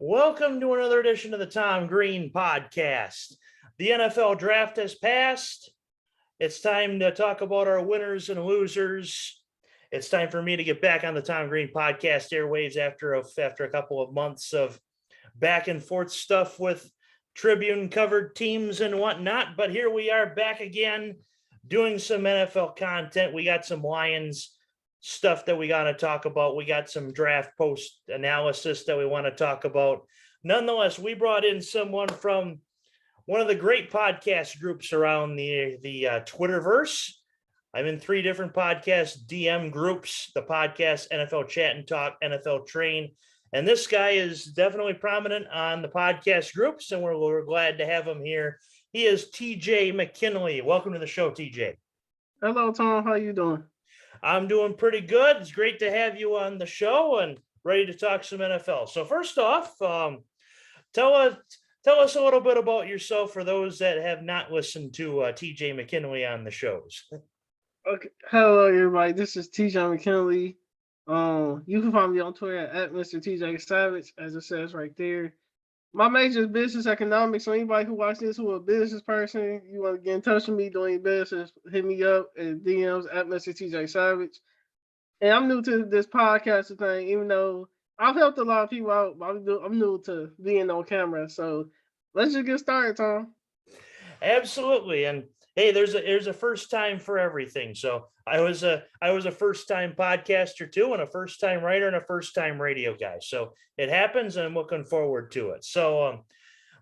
Welcome to another edition of the Tom Green Podcast. The NFL draft has passed. It's time to talk about our winners and losers. It's time for me to get back on the Tom Green Podcast airwaves after a couple of months of back and forth stuff with Tribune covered teams and whatnot. But here we are back again doing some NFL content. We got some Lions stuff that we got to talk about. We got some draft post analysis that we want to talk about. Nonetheless, we brought in someone from one of the great podcast groups around the Twitterverse. I'm in 3 different podcast DM groups, the podcast NFL Chat and Talk, NFL Train. And this guy is definitely prominent on the podcast groups, and we're glad to have him here. He is TJ McKinley. Welcome to the show, TJ. Hello, Tom. How you doing? I'm doing pretty good. It's great to have you on the show and ready to talk some NFL. So first off, tell us a little bit about yourself for those that have not listened to TJ McKinley on the shows. Okay. Hello, everybody. This is TJ McKinley. You can find me on Twitter at Mr. TJ Savage, as it says right there. My major is business economics. So anybody who watches this who is a business person, you want to get in touch with me doing business, hit me up at DMs at Mr. TJ Savage. And I'm new to this podcast thing, even though I've helped a lot of people out, but I'm new to being on camera. So let's just get started, Tom. Absolutely. And hey, there's a first time for everything. So I was a first time podcaster too, and a first time writer and a first time radio guy. So it happens, and I'm looking forward to it. So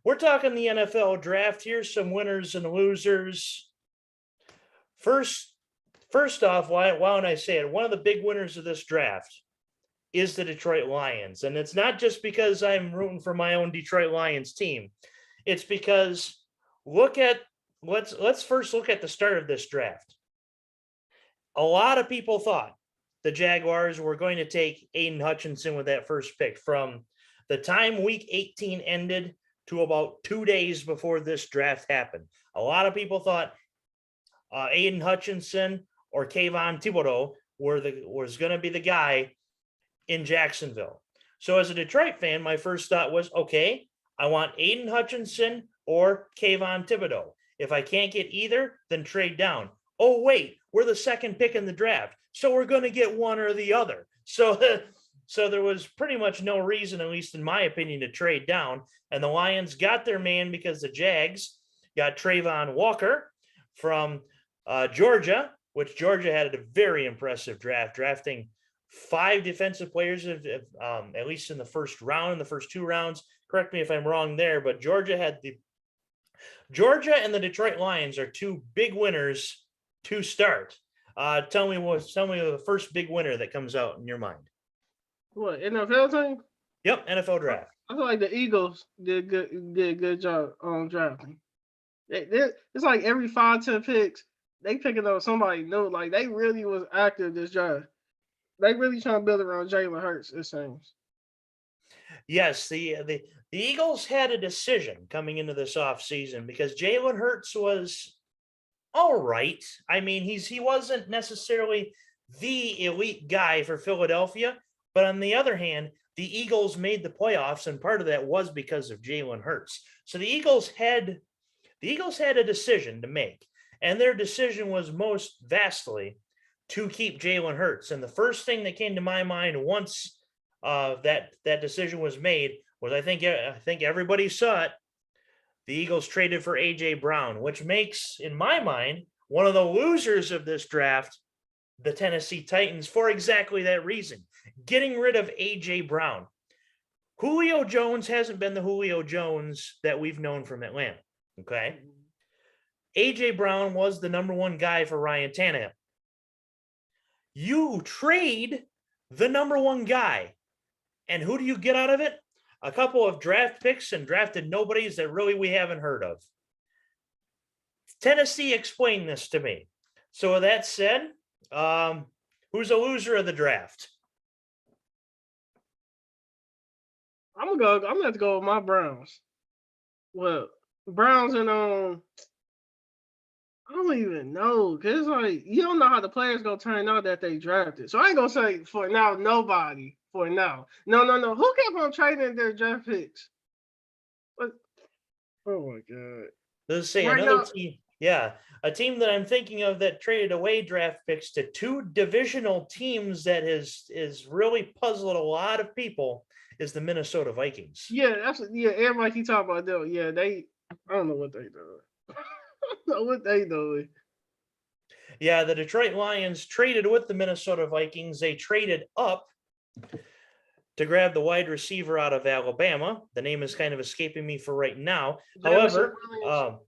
we're talking the NFL draft. Here's some winners and losers. First off, why don't I say it? One of the big winners of this draft is the Detroit Lions. And it's not just because I'm rooting for my own Detroit Lions team. It's because let's first look at the start of this draft. A lot of people thought the Jaguars were going to take Aiden Hutchinson with that first pick. From the time week 18 ended to about 2 days before this draft happened, a lot of people thought Aiden Hutchinson or Kayvon Thibodeau was going to be the guy in Jacksonville. So as a Detroit fan, my first thought was, okay, I want Aiden Hutchinson or Kayvon Thibodeau. If I can't get either, then trade down. Oh, wait, we're the second pick in the draft, so we're going to get one or the other. So there was pretty much no reason, at least in my opinion, to trade down. And the Lions got their man because the Jags got Trayvon Walker from Georgia, which Georgia had a very impressive draft, drafting 5 defensive players, at least in the first round, in the first 2 rounds. Correct me if I'm wrong there, but Georgia and the Detroit Lions are 2 big winners to start. Tell me the first big winner that comes out in your mind. What, NFL team? Yep, NFL draft. I feel like the Eagles did a good job on drafting. It's like every 5-10 picks, they picking up somebody new. Like they really was active this draft. They really trying to build around Jalen Hurts, it seems. Yes, the Eagles had a decision coming into this offseason because Jalen Hurts was all right. I mean, he wasn't necessarily the elite guy for Philadelphia, but on the other hand, the Eagles made the playoffs, and part of that was because of Jalen Hurts. So the Eagles had a decision to make, and their decision was most vastly to keep Jalen Hurts. And the first thing that came to my mind once that decision was made was I think everybody saw it. The Eagles traded for A.J. Brown, which makes, in my mind, one of the losers of this draft, the Tennessee Titans, for exactly that reason, getting rid of A.J. Brown. Julio Jones hasn't been the Julio Jones that we've known from Atlanta, okay? A.J. Brown was the number 1 guy for Ryan Tannehill. You trade the number 1 guy, and who do you get out of it? A couple of draft picks and drafted nobodies that really we haven't heard of. Tennessee explained this to me. So with that said, who's a loser of the draft? I'm gonna have to go with my Browns. Well, Browns and I don't even know, because like you don't know how the players gonna turn out that they drafted. So I ain't gonna say for now nobody for now. No. Who kept on trading their draft picks? What? Oh my god! Let's say Right another now, team. Yeah, a team that I'm thinking of that traded away draft picks to two divisional teams that is really puzzled a lot of people is the Minnesota Vikings. yeah, everybody keep talking about them. Yeah, I don't know what they doing. I don't know what they doing. Yeah, the Detroit Lions traded with the Minnesota Vikings. They traded up to grab the wide receiver out of Alabama. The name is kind of escaping me for right now. Jamison However, Williams.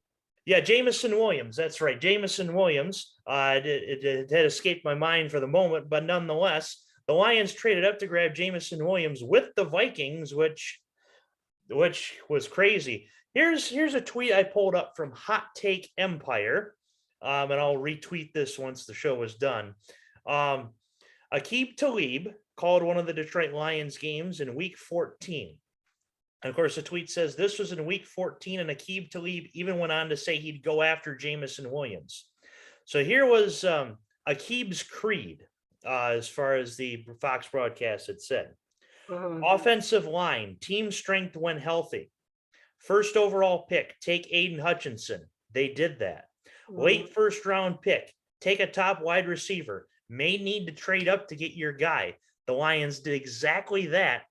yeah, Jamison Williams. That's right, Jamison Williams. It had escaped my mind for the moment, but nonetheless, the Lions traded up to grab Jamison Williams with the Vikings, which was crazy. Here's a tweet I pulled up from Hot Take Empire, and I'll retweet this once the show is done. Aqib Talib called one of the Detroit Lions games in week 14. And of course, the tweet says this was in week 14, and Aqib Talib even went on to say he'd go after Jamison Williams. So here was Aqib's creed, as far as the Fox broadcast had said. Offensive line, team strength when healthy. First overall pick, take Aiden Hutchinson. They did that. Late first round pick, take a top wide receiver. May need to trade up to get your guy. The Lions did exactly that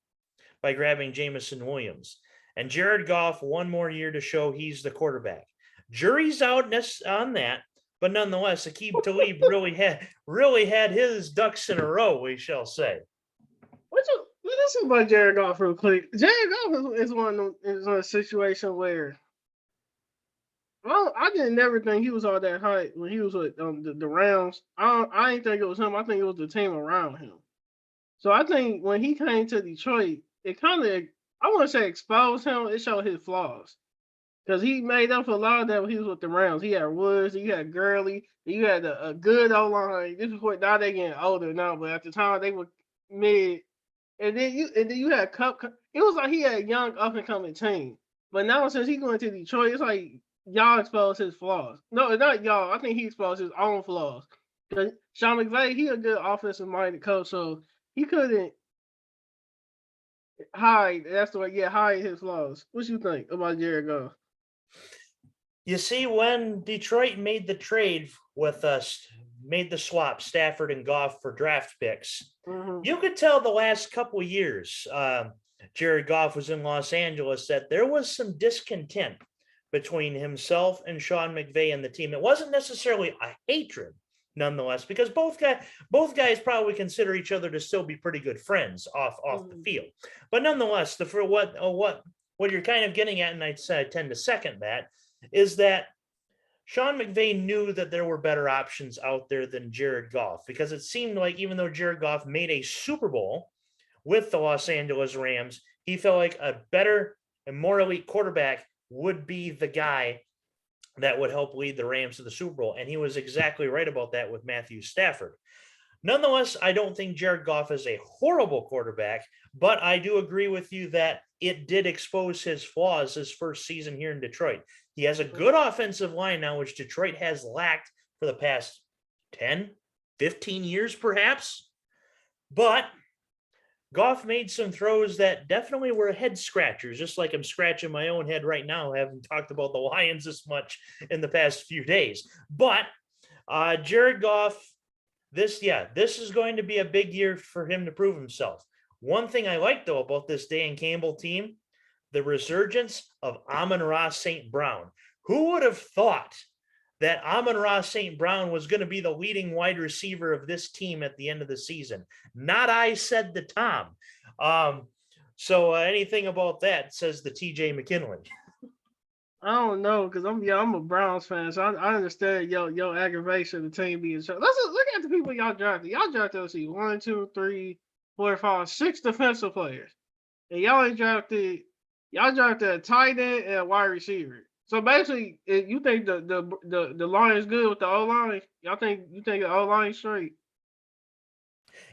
by grabbing Jamison Williams. And Jared Goff, one more year to show he's the quarterback. Jury's out on that, but nonetheless, Aqib Talib really had his ducks in a row, we shall say. Let's talk about Jared Goff real quick. Jared Goff is one of them, is in a situation where I didn't never think he was all that high when he was with the Rams. I didn't think it was him. I think it was the team around him. So I think when he came to Detroit, it kind of, I want to say exposed him. It showed his flaws. Because he made up for a lot of that when he was with the Rams. He had Woods, you had Gurley, you had a good O-line. This is what, now they're getting older now, but at the time they were mid. And then you had Cup. It was like he had a young up and coming team. But now since he going to Detroit, it's like y'all exposed his flaws. No, not y'all. I think he exposed his own flaws. Because Sean McVay, he a good offensive minded coach, so he couldn't hide. That's the way. Yeah, hide his flaws. What you think about Jared Goff? You see, when Detroit made the trade with us, made the swap, Stafford and Goff for draft picks, you could tell the last couple of years Jared Goff was in Los Angeles that there was some discontent between himself and Sean McVay and the team. It wasn't necessarily a hatred, nonetheless, because both guys probably consider each other to still be pretty good friends off the field. But nonetheless, for what you're kind of getting at, and I tend to second that, is that Sean McVay knew that there were better options out there than Jared Goff, because it seemed like even though Jared Goff made a Super Bowl with the Los Angeles Rams, he felt like a better and more elite quarterback would be the guy that would help lead the Rams to the Super Bowl. And he was exactly right about that with Matthew Stafford. Nonetheless, I don't think Jared Goff is a horrible quarterback, but I do agree with you that it did expose his flaws his first season here in Detroit. He has a good offensive line now, which Detroit has lacked for the past 10, 15 years, perhaps. But Goff made some throws that definitely were head scratchers, just like I'm scratching my own head right now. I haven't talked about the Lions this much in the past few days. But Jared Goff, this is going to be a big year for him to prove himself. One thing I like, though, about this Dan Campbell team, the resurgence of Amon-Ra St. Brown. Who would have thought that Amon-Ra St. Brown was going to be the leading wide receiver of this team at the end of the season? Not I, said the Tom. So anything about that, says the TJ McKinley. I don't know, because I'm a Browns fan, so I understand your aggravation of the team being short. Let's look at the people y'all drafted. Y'all drafted, let's see, 1, 2, 3, 4, 5, 6 defensive players. And y'all drafted a tight end and a wide receiver. So basically, if you think the line is good with the O-line, you think the O-line is straight?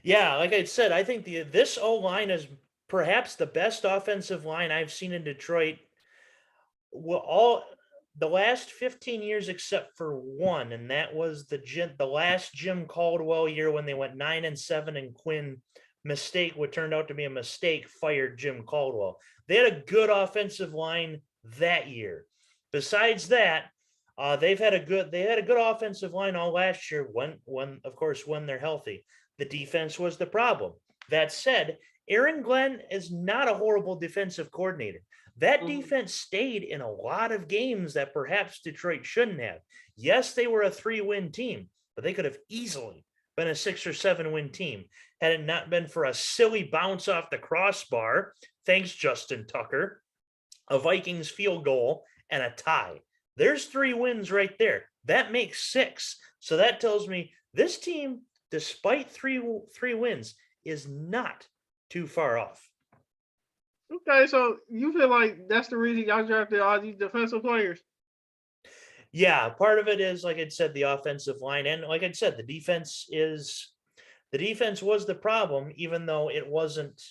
Yeah, like I said, I think this O-line is perhaps the best offensive line I've seen in Detroit. Well, all the last 15 years except for one, and that was the last Jim Caldwell year when they went 9-7 and Quinn mistake, what turned out to be a mistake, fired Jim Caldwell. They had a good offensive line that year. Besides that, they had a good offensive line all last year when of course when they're healthy. The defense was the problem. That said, Aaron Glenn is not a horrible defensive coordinator. That defense stayed in a lot of games that perhaps Detroit shouldn't have. Yes, they were a 3-win team, but they could have easily been a 6 or 7-win team had it not been for a silly bounce off the crossbar. Thanks, Justin Tucker, a Vikings field goal, and a tie. There's 3 wins right there. That makes 6. So that tells me this team, despite three wins, is not too far off. Okay, so you feel like that's the reason y'all drafted all these defensive players? Yeah, part of it is, like I said, the offensive line, and like I said, the defense was the problem, even though it wasn't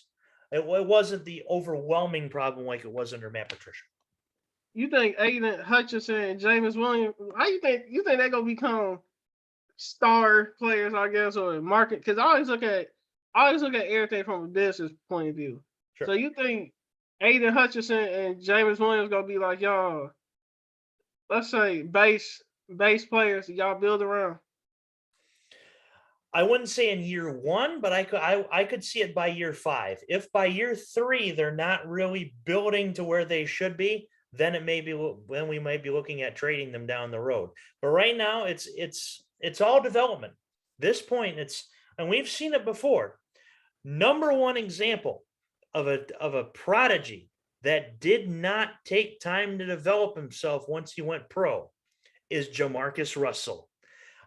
the overwhelming problem like it was under Matt Patricia. You think Aiden Hutchinson and Jameis Williams? How you think they're gonna become star players? I guess, or market? Because I always look at everything from a business point of view. Sure. So you think Aiden Hutchinson and Jameis Williams gonna be like y'all? Let's say base players that y'all build around. I wouldn't say in year 1, but I could see it by year 5. If by year 3 they're not really building to where they should be, then we might be looking at trading them down the road. But right now it's all development. This point, and we've seen it before. Number one example of a prodigy that did not take time to develop himself once he went pro is Jamarcus Russell.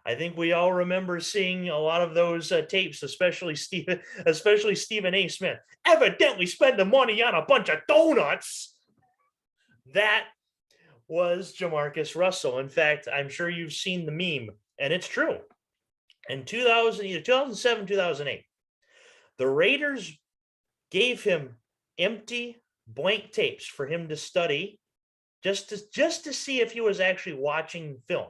I think we all remember seeing a lot of those tapes, especially Stephen A. Smith. Evidently spend the money on a bunch of donuts. That was Jamarcus Russell. In fact, I'm sure you've seen the meme, and it's true. In 2007, 2008, the Raiders gave him empty blank tapes for him to study, just to see if he was actually watching film.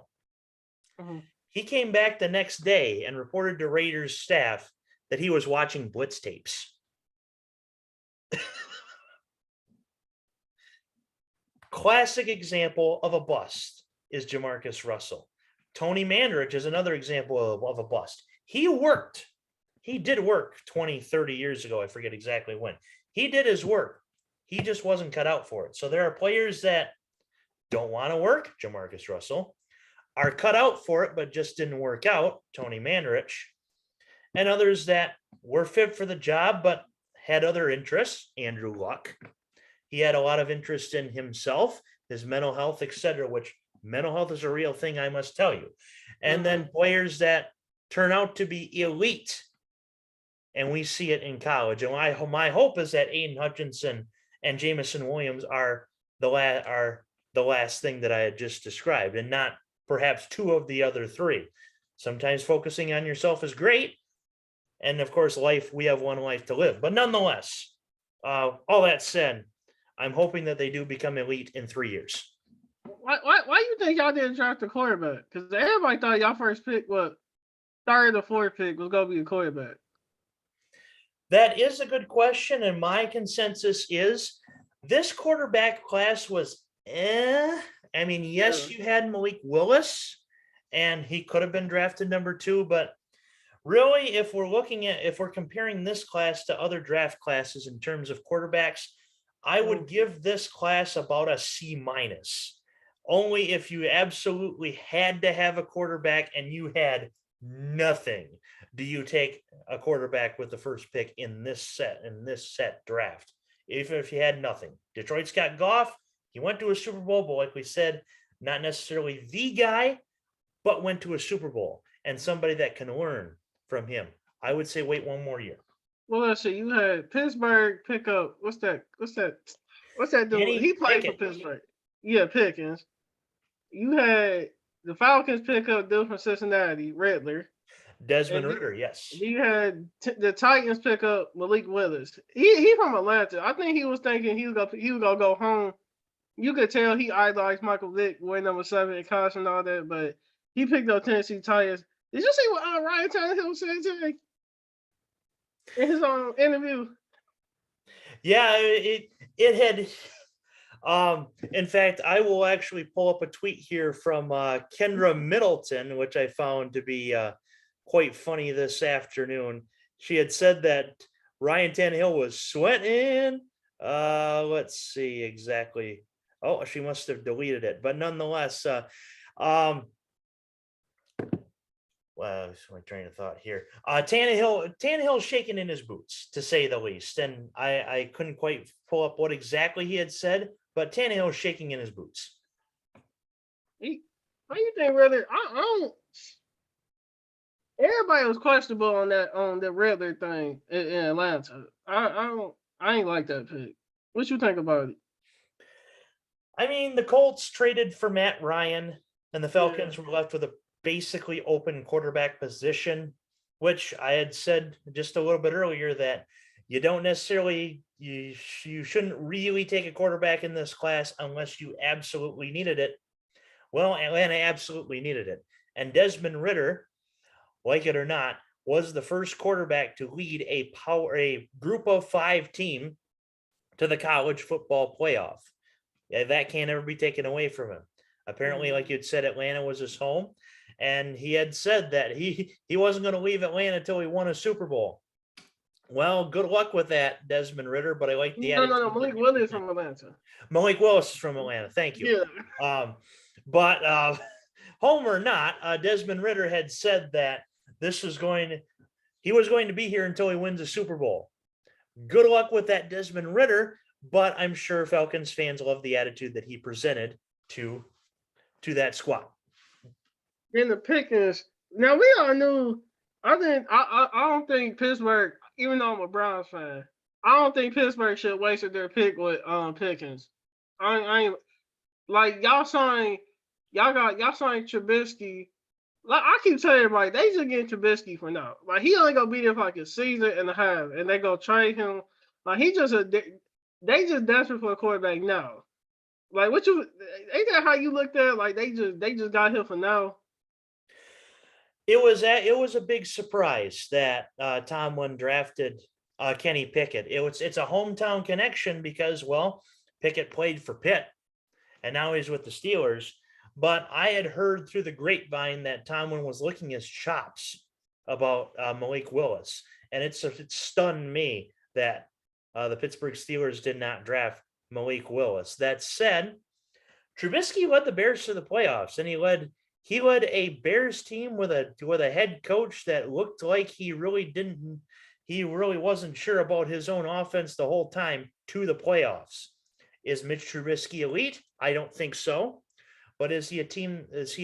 Mm-hmm. He came back the next day and reported to Raiders staff that he was watching blitz tapes. Classic example of a bust is Jamarcus Russell. Tony Mandarich is another example of a bust. He did work 20, 30 years ago. I forget exactly when. He did his work. He just wasn't cut out for it. So there are players that don't want to work, Jamarcus Russell, are cut out for it, but just didn't work out, Tony Mandarich, and others that were fit for the job, but had other interests, Andrew Luck. He had a lot of interest in himself, his mental health, etc., which mental health is a real thing, I must tell you. And then players that turn out to be elite, and we see it in college. And my hope is that Aiden Hutchinson and Jameson Williams are the last thing that I had just described, and not perhaps 2 of the other 3. Sometimes focusing on yourself is great. And of course, we have one life to live. But nonetheless, all that said, I'm hoping that they do become elite in 3 years. Why do you think y'all didn't draft a quarterback? Because everybody thought y'all first pick, third or fourth pick, was going to be a quarterback. That is a good question. And my consensus is this quarterback class was I mean, yes, you had Malik Willis, and he could have been drafted number 2, but really, if we're comparing this class to other draft classes in terms of quarterbacks, I would give this class about a C-. Only if you absolutely had to have a quarterback and you had nothing do you take a quarterback with the first pick in this set draft. If you had nothing. Detroit's got Goff. He went to a Super Bowl, but like we said, not necessarily the guy, but went to a Super Bowl, and somebody that can learn from him. I would say wait 1 more year. Well, let's see. You had Pittsburgh pick up. What's that dude? He played for Pittsburgh. Yeah, Pickens. You had the Falcons pick up dude from Cincinnati, Riddler. Desmond Ridder, yes. You had the Titans pick up Malik Willis. He from Atlanta. I think he was thinking he was gonna go home. You could tell he idolized Michael Vick, wearing number 7 in college and all that, but he picked up Tennessee Titans. Did you see what Ryan Tannehill said today? in his own interview. Yeah, it had. In fact, I will actually pull up a tweet here from Kendra Middleton, which I found to be quite funny this afternoon. She had said that Ryan Tannehill was sweating. Let's see exactly. Oh, she must have deleted it, but nonetheless, well, that's my train of thought here. Tannehill's shaking in his boots, to say the least. And I couldn't quite pull up what exactly he had said, but Tannehill's shaking in his boots. How you think, really? I don't. Everybody was questionable on the Riddler thing in Atlanta. I ain't like that pick. What you think about it? I mean, the Colts traded for Matt Ryan, and the Falcons Yeah. were left with a basically open quarterback position, which I had said just a little bit earlier that you don't necessarily you shouldn't really take a quarterback in this class unless you absolutely needed it. Well, Atlanta absolutely needed it, and Desmond Ridder, like it or not, was the first quarterback to lead a group of 5 team to the college football playoff. Yeah, that can't ever be taken away from him. Apparently, like you'd said, Atlanta was his home, and he had said that he wasn't going to leave Atlanta until he won a Super Bowl. Well, good luck with that, Desmond Ridder. But I like the attitude. No. Malik Willis from Atlanta. Malik Willis is from Atlanta. Thank you. Yeah. But home or not, Desmond Ridder had said that he was going to be here until he wins a Super Bowl. Good luck with that, Desmond Ridder. But I'm sure Falcons fans love the attitude that he presented to that squad. Then the Pickens. Now we all knew. I don't think Pittsburgh, even though I'm a Browns fan, I don't think Pittsburgh should wasted their pick with Pickens. I ain't like y'all signed Trubisky. Like I keep telling everybody, they just getting Trubisky for now. Like he only gonna be there for like a season and a half, and they go trade him. Like he just they just desperate for a quarterback now. Like what you ain't that how you looked at it? Like they just got him for now. It was a big surprise that Tomlin drafted Kenny Pickett. It's a hometown connection because, well, Pickett played for Pitt and now he's with the Steelers. But I had heard through the grapevine that Tomlin was licking his chops about Malik Willis, and it stunned me that the Pittsburgh Steelers did not draft Malik Willis. That said, Trubisky led the Bears to the playoffs, and he led a Bears team with a head coach that looked like he really wasn't sure about his own offense the whole time to the playoffs. Is Mitch Trubisky elite? I don't think so. But is he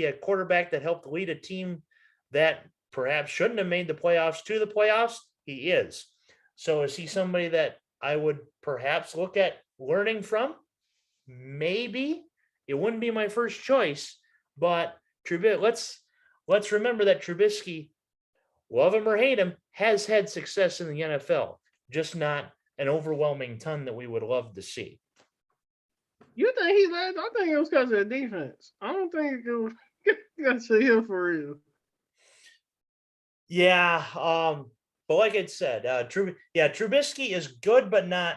a quarterback that helped lead a team that perhaps shouldn't have made the playoffs to the playoffs? He is. So is he somebody that I would perhaps look at learning from? Maybe. It wouldn't be my first choice, but let's remember that Trubisky, love him or hate him, has had success in the NFL, just not an overwhelming ton that we would love to see. You think he led? I think it was because of the defense. I don't think it was because of him for real. Yeah, but like I said, Trubisky is good, but not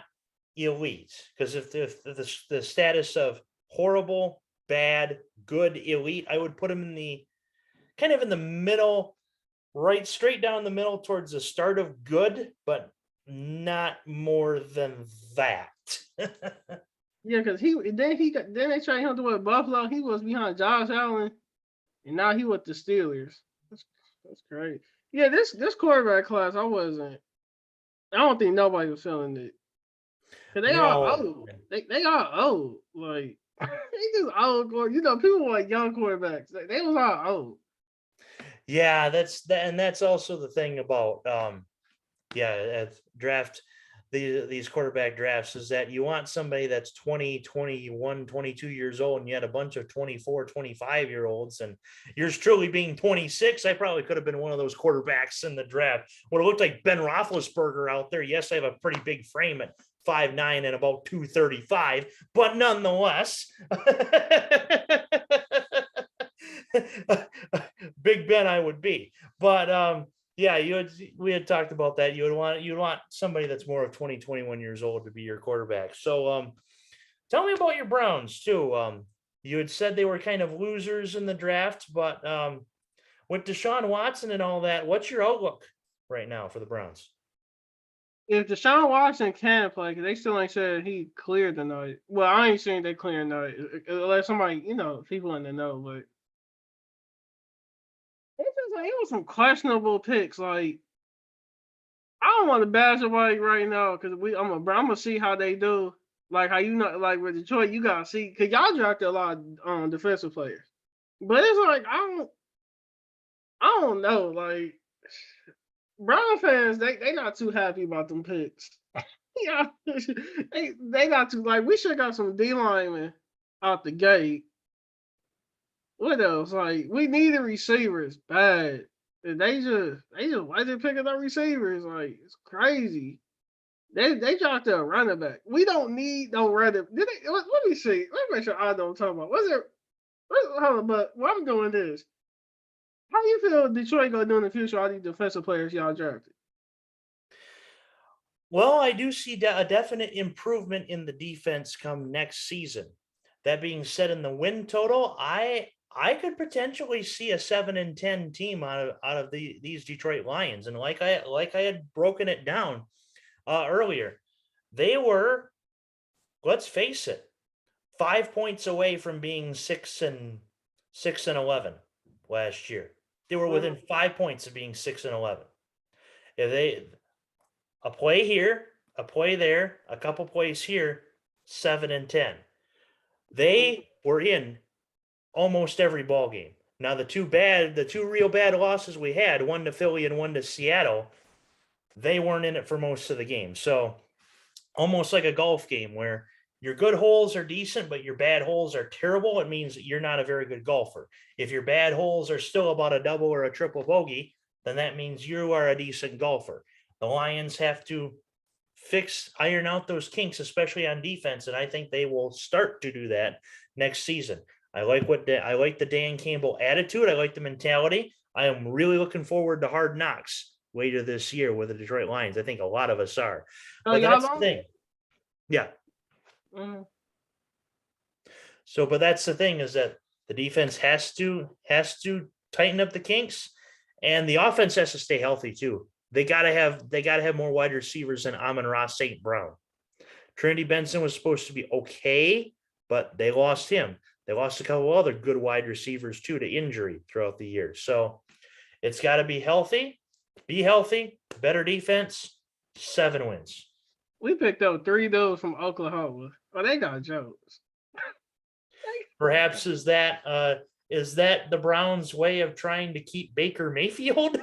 elite. Because if the status of horrible, bad, good, elite, I would put him in the kind of in the middle, right, straight down the middle towards the start of good, but not more than that. Yeah, because then they tried him to with Buffalo. He was behind Josh Allen, and now he with the Steelers. That's great. Yeah, this quarterback class, I don't think nobody was feeling it. Cause they are old. They are old. Like they just old. You know, people want young quarterbacks. They was all old. Yeah, that's also the thing about draft these quarterback drafts is that you want somebody that's 20, 21, 22 years old, and you had a bunch of 24, 25-year-olds, and yours truly being 26, I probably could have been one of those quarterbacks in the draft. Would have looked like Ben Roethlisberger out there. Yes, I have a pretty big frame at 5'9" and about 235, but nonetheless, Big Ben I would be. But Yeah, we had talked about that. You'd want somebody that's more of 20, 21 years old to be your quarterback. So tell me about your Browns too. You had said they were kind of losers in the draft, but with Deshaun Watson and all that, what's your outlook right now for the Browns? If Deshaun Watson can play, 'cause they still ain't said he cleared the night. Well, I ain't seen they clearing night unless somebody, people in the know. But it's just like it was some questionable picks. Like I don't want to bash somebody right now because I'm gonna see how they do. Like how like with Detroit, you gotta see because y'all drafted a lot of defensive players. But it's like I don't know. Like Brown fans, they not too happy about them picks. Yeah, they not too like we should got some D linemen out the gate. What else? Like we needed receivers bad. And they just why they picking up receivers? Like it's crazy. They dropped a running back. We don't need no running. Let me see. Let me make sure I know what I'm talking about. Hold on, but while I'm doing this, how you feel Detroit gonna do in the future? All these defensive players y'all drafted. Well, I do see a definite improvement in the defense come next season. That being said, in the win total, I could potentially see a 7-10 team out of these Detroit Lions. And like I had broken it down earlier, they were, let's face it, 5 points away from being 6-11 last year. They were within 5 points of being 6-11. If they a play here, a play there, a couple plays here, 7-10. They were in almost every ball game. Now the two real bad losses we had, one to Philly and one to Seattle, they weren't in it for most of the game. So almost like a golf game where your good holes are decent, but your bad holes are terrible. It means that you're not a very good golfer. If your bad holes are still about a double or a triple bogey, then that means you are a decent golfer. The Lions have to iron out those kinks, especially on defense, and I think they will start to do that next season. I like the Dan Campbell attitude. I like the mentality. I am really looking forward to Hard Knocks later this year with the Detroit Lions. I think a lot of us are. Oh, But y'all that's the don't? thing. Yeah. Mm-hmm. So, but that's the thing is that the defense has to tighten up the kinks, and the offense has to stay healthy too. They gotta have more wide receivers than Amon-Ra St. Brown. Trinity Benson was supposed to be okay, but they lost him. They lost a couple other good wide receivers too to injury throughout the year. So it's got to be healthy, better defense, 7 wins. We picked up 3 dudes from Oklahoma. Oh, they got jokes. Perhaps is that the Browns' way of trying to keep Baker Mayfield?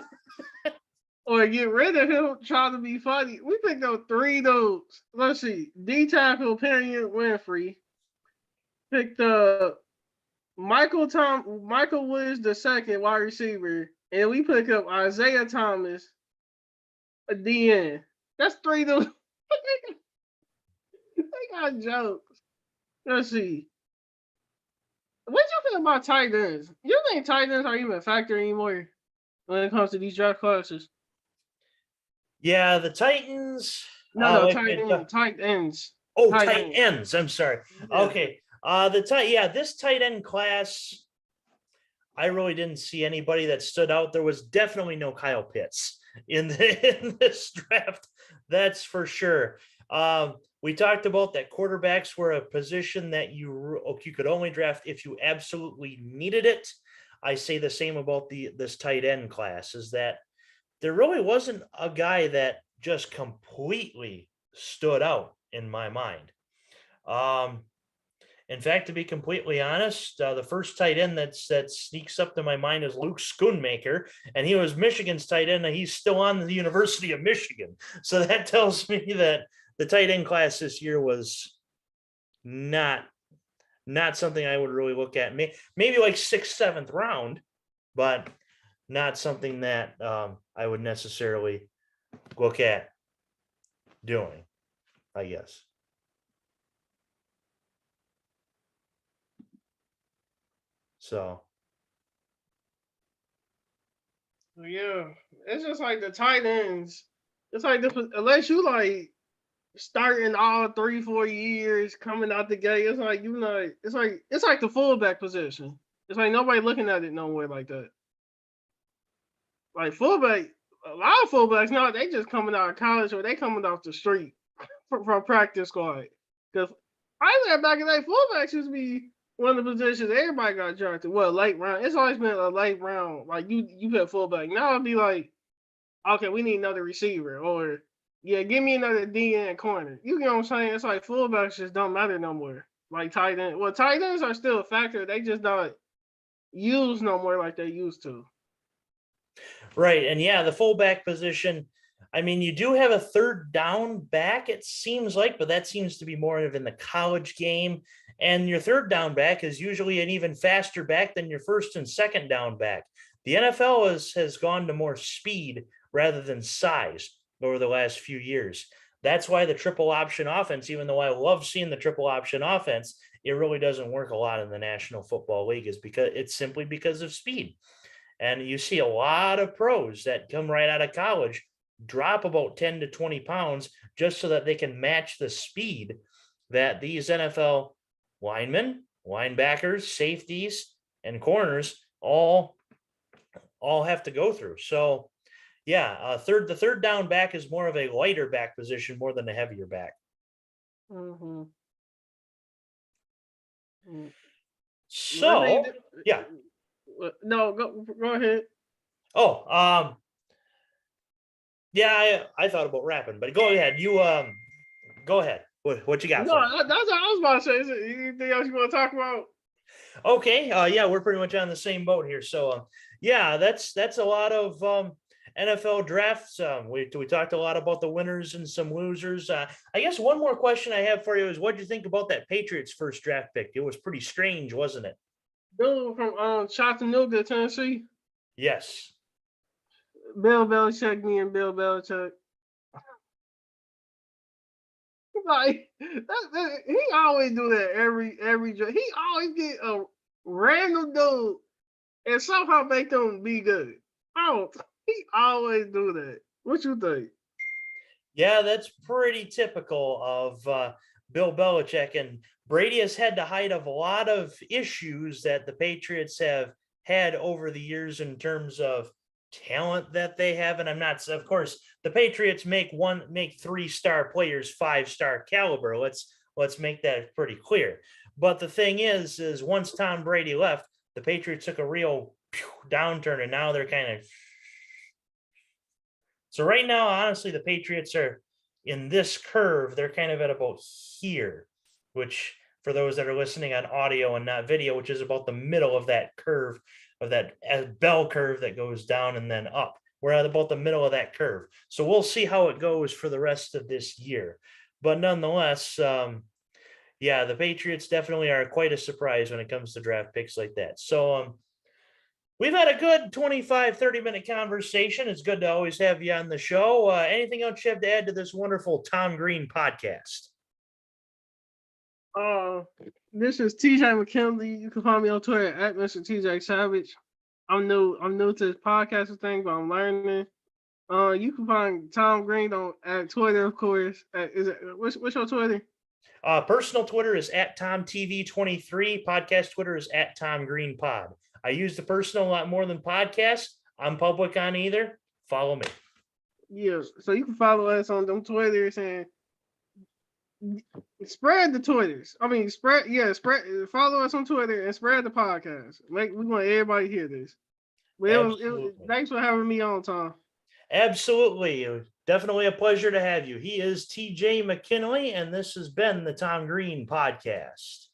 Or get rid of him trying to be funny. We picked up 3 dudes. Let's see. D tackle Period Winfrey. Picked up Michael Williams the second wide receiver. And we picked up Isaiah Thomas at the end. That's 3 dudes. They got jokes. Let's see. What you feel about tight ends? You think tight ends are even a factor anymore when it comes to these draft classes? Yeah, the Titans. No, Like tight ends. Tight ends. oh, Tight tight ends. I'm sorry. Yeah. Okay. This tight end class, I really didn't see anybody that stood out. There was definitely no Kyle Pitts in this draft. That's for sure. We talked about that quarterbacks were a position that you could only draft if you absolutely needed it. I say the same about this tight end class, is that there really wasn't a guy that just completely stood out in my mind. In fact, to be completely honest, the first tight end that sneaks up to my mind is Luke Schoonmaker, and he was Michigan's tight end, and he's still on the University of Michigan. So that tells me that the tight end class this year was not something I would really look at. Maybe like 6th, 7th round, but not something that I would necessarily look at doing, I guess. So Yeah, it's just like the tight ends. It's like unless you like starting all 3-4 years coming out the gate, it's like it's like the fullback position. It's like nobody looking at it no more like that. Like fullback, a lot of fullbacks now they just coming out of college or they coming off the street from practice squad. Because I said back in the day, fullbacks used to be one of the positions everybody got drafted. Well, late round. It's always been a late round. Like you put fullback. Now it'd be like, okay, we need another receiver, or yeah, give me another D and corner. You know what I'm saying? It's like fullbacks just don't matter no more. Like tight end. Well, tight ends are still a factor. They just not used no more like they used to. Right. And yeah, the fullback position, I mean, you do have a third down back, it seems like, but that seems to be more of in the college game. And your third down back is usually an even faster back than your first and second down back. The NFL has gone to more speed rather than size over the last few years. That's why the triple option offense, even though I love seeing the triple option offense, it really doesn't work a lot in the National Football League, is because it's simply because of speed. And you see a lot of pros that come right out of college drop about 10 to 20 pounds just so that they can match the speed that these NFL linemen, linebackers, safeties, and corners all have to go through. So yeah, the third down back is more of a lighter back position more than a heavier back. Mm-hmm. So yeah. No, go ahead. Oh, yeah, I thought about rapping, but go ahead. You go ahead. What you got? No, that's what I was about to say. Is there anything else you want to talk about? Okay. Yeah, we're pretty much on the same boat here. So yeah, that's a lot of NFL drafts. We talked a lot about the winners and some losers. I guess one more question I have for you is, what do you think about that Patriots first draft pick? It was pretty strange, wasn't it? Dude from Chattanooga, Tennessee. Yes. Bill Belichick being Bill Belichick. Like he always do that every he always get a random dude and somehow make them be good. Oh, he always do that. What you think? Yeah, that's pretty typical of Bill Belichick. And Brady has had to hide a lot of issues that the Patriots have had over the years in terms of talent that they have. And I'm not, of course, the Patriots make 3-star players 5-star caliber. Let's make that pretty clear. But the thing is once Tom Brady left, the Patriots took a real downturn, and now they're kind of. So right now, honestly, the Patriots are in this curve. They're kind of at about here, which for those that are listening on audio and not video, which is about the middle of that curve, of that bell curve that goes down and then up. We're at about the middle of that curve. So we'll see how it goes for the rest of this year. But nonetheless, yeah, the Patriots definitely are quite a surprise when it comes to draft picks like that. So we've had a good 25, 30-minute conversation. It's good to always have you on the show. Anything else you have to add to this wonderful Tom Green podcast? This is TJ McKinley. You can find me on Twitter at Mr. TJ Savage. I'm new to this podcasting thing, but I'm learning. You can find Tom Green at Twitter, of course. What's your Twitter? Personal Twitter is at TomTV23. Podcast Twitter is at Tom Green Pod. I use the personal a lot more than podcast. I'm public on either. Follow me. Yeah, so you can follow us on them Twitters and spread the Twitters. I mean, spread. Follow us on Twitter and spread the podcast. We want everybody to hear this. Thanks for having me on, Tom. Absolutely. Definitely a pleasure to have you. He is TJ McKinley, and this has been the Tom Green Podcast.